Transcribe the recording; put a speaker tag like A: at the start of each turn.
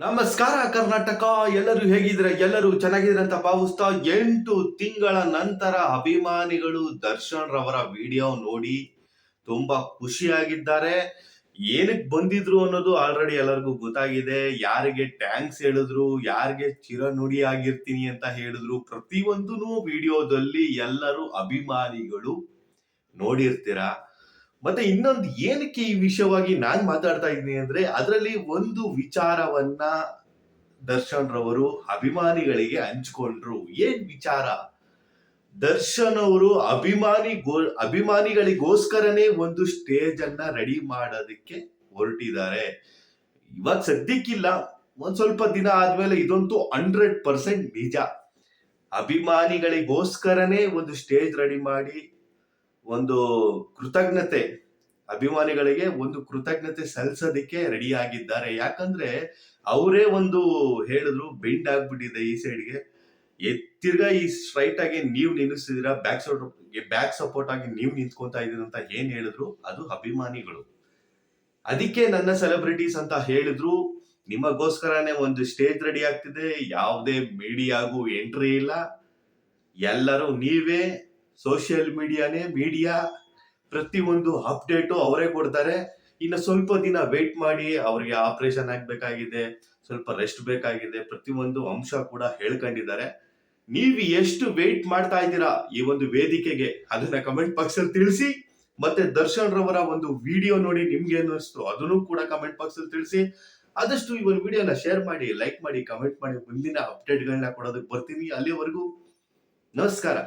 A: ನಮಸ್ಕಾರ ಕರ್ನಾಟಕ. ಎಲ್ಲರೂ ಹೇಗಿದ್ರೆ? ಎಲ್ಲರೂ ಚೆನ್ನಾಗಿದ್ರೆ ಅಂತ ಭಾವಿಸ್ತಾ 8 ತಿಂಗಳ ನಂತರ ಅಭಿಮಾನಿಗಳು ದರ್ಶನ್ ರವರ ವಿಡಿಯೋ ನೋಡಿ ತುಂಬಾ ಖುಷಿಯಾಗಿದ್ದಾರೆ. ಏನಕ್ಕೆ ಬಂದಿದ್ರು ಅನ್ನೋದು ಆಲ್ರೆಡಿ ಎಲ್ಲರಿಗೂ ಗೊತ್ತಾಗಿದೆ. ಯಾರಿಗೆ ಟ್ಯಾಂಕ್ಸ್ ಹೇಳಿದ್ರು, ಯಾರಿಗೆ ಚಿರನುಡಿ ಆಗಿರ್ತೀನಿ ಅಂತ ಹೇಳಿದ್ರು, ಪ್ರತಿಯೊಂದೂ ವಿಡಿಯೋದಲ್ಲಿ ಎಲ್ಲರೂ ಅಭಿಮಾನಿಗಳು ನೋಡಿರ್ತೀರಾ. ಮತ್ತೆ ಇನ್ನೊಂದು ಏನಕ್ಕೆ ಈ ವಿಷಯವಾಗಿ ನಾನ್ ಮಾತಾಡ್ತಾ ಇದ್ದೀನಿ ಅಂದ್ರೆ, ಅದರಲ್ಲಿ ಒಂದು ವಿಚಾರವನ್ನ ದರ್ಶನ್ ರವರು ಅಭಿಮಾನಿಗಳಿಗೆ ಹಂಚ್ಕೊಂಡ್ರು. ಏನ್ ವಿಚಾರ? ದರ್ಶನ್ ಅವರು ಅಭಿಮಾನಿಗಳಿಗೋಸ್ಕರನೇ ಒಂದು ಸ್ಟೇಜ್ ಅನ್ನ ರೆಡಿ ಮಾಡೋದಕ್ಕೆ ಹೊರಟಿದ್ದಾರೆ. ಇವಾಗ ಸದ್ಯಕ್ಕಿಲ್ಲ, ಒಂದ್ ಸ್ವಲ್ಪ ದಿನ ಆದ್ಮೇಲೆ ಇದಂತೂ 100% ನಿಜ. ಅಭಿಮಾನಿಗಳಿಗೋಸ್ಕರನೇ ಒಂದು ಸ್ಟೇಜ್ ರೆಡಿ ಮಾಡಿ ಒಂದು ಕೃತಜ್ಞತೆ, ಅಭಿಮಾನಿಗಳಿಗೆ ಒಂದು ಕೃತಜ್ಞತೆ ಸಲ್ಲಿಸೋದಕ್ಕೆ ರೆಡಿ ಆಗಿದ್ದಾರೆ. ಯಾಕಂದ್ರೆ ಅವರೇ ಒಂದು ಹೇಳಿದ್ರು, ಬೆಂಡ್ ಆಗ್ಬಿಟ್ಟಿದೆ ಈ ಸೈಡ್ಗೆ, ತಿರ್ಗಾ ಈ ಸ್ಟ್ರೈಟ್ ಆಗಿ ನೀವು ನಿಲ್ಲಿಸಿದಿರಾ, ಬ್ಯಾಕ್ ಸಪೋರ್ಟ್ ಆಗಿ ನೀವು ನಿಂತ್ಕೊಂತಾ ಇದೀರ ಅಂತ ಏನ್ ಹೇಳಿದ್ರು ಅದು ಅಭಿಮಾನಿಗಳು. ಅದಕ್ಕೆ ನನ್ನ ಸೆಲೆಬ್ರಿಟೀಸ್ ಅಂತ ಹೇಳಿದ್ರು, ನಿಮಗೋಸ್ಕರನೇ ಒಂದು ಸ್ಟೇಜ್ ರೆಡಿ ಆಗ್ತಿದೆ, ಯಾವುದೇ ಮೀಡಿಯಾಗೂ ಎಂಟ್ರಿ ಇಲ್ಲ, ಎಲ್ಲರೂ ನೀವೇ, ಸೋಷಿಯಲ್ ಮೀಡಿಯಾ ಪ್ರತಿಯೊಂದು ಅಪ್ಡೇಟು ಅವರೇ ಕೊಡ್ತಾರೆ. ಇನ್ನು ಸ್ವಲ್ಪ ದಿನ ವೇಟ್ ಮಾಡಿ, ಅವ್ರಿಗೆ ಆಪರೇಷನ್ ಆಗ್ಬೇಕಾಗಿದೆ, ಸ್ವಲ್ಪ ರೆಸ್ಟ್ ಬೇಕಾಗಿದೆ, ಪ್ರತಿಯೊಂದು ಅಂಶ ಕೂಡ ಹೇಳ್ಕೊಂಡಿದ್ದಾರೆ. ನೀವು ಎಷ್ಟು ವೇಟ್ ಮಾಡ್ತಾ ಇದ್ದೀರಾ ಈ ಒಂದು ವೇದಿಕೆಗೆ, ಅದನ್ನ ಕಮೆಂಟ್ ಬಾಕ್ಸ್ ಅಲ್ಲಿ ತಿಳಿಸಿ. ಮತ್ತೆ ದರ್ಶನ್ ರವರ ಒಂದು ವಿಡಿಯೋ ನೋಡಿ ನಿಮ್ಗೆ ಏನು ಅನಿಸ್ತು ಅದನ್ನು ಕೂಡ ಕಮೆಂಟ್ ಬಾಕ್ಸ್ ಅಲ್ಲಿ ತಿಳಿಸಿ. ಆದಷ್ಟು ಈ ಒಂದು ವಿಡಿಯೋನ ಶೇರ್ ಮಾಡಿ, ಲೈಕ್ ಮಾಡಿ, ಕಮೆಂಟ್ ಮಾಡಿ. ಮುಂದಿನ ಅಪ್ಡೇಟ್ಗಳನ್ನ ಕೊಡೋದಕ್ಕೆ ಬರ್ತೀನಿ. ಅಲ್ಲಿವರೆಗೂ ನಮಸ್ಕಾರ.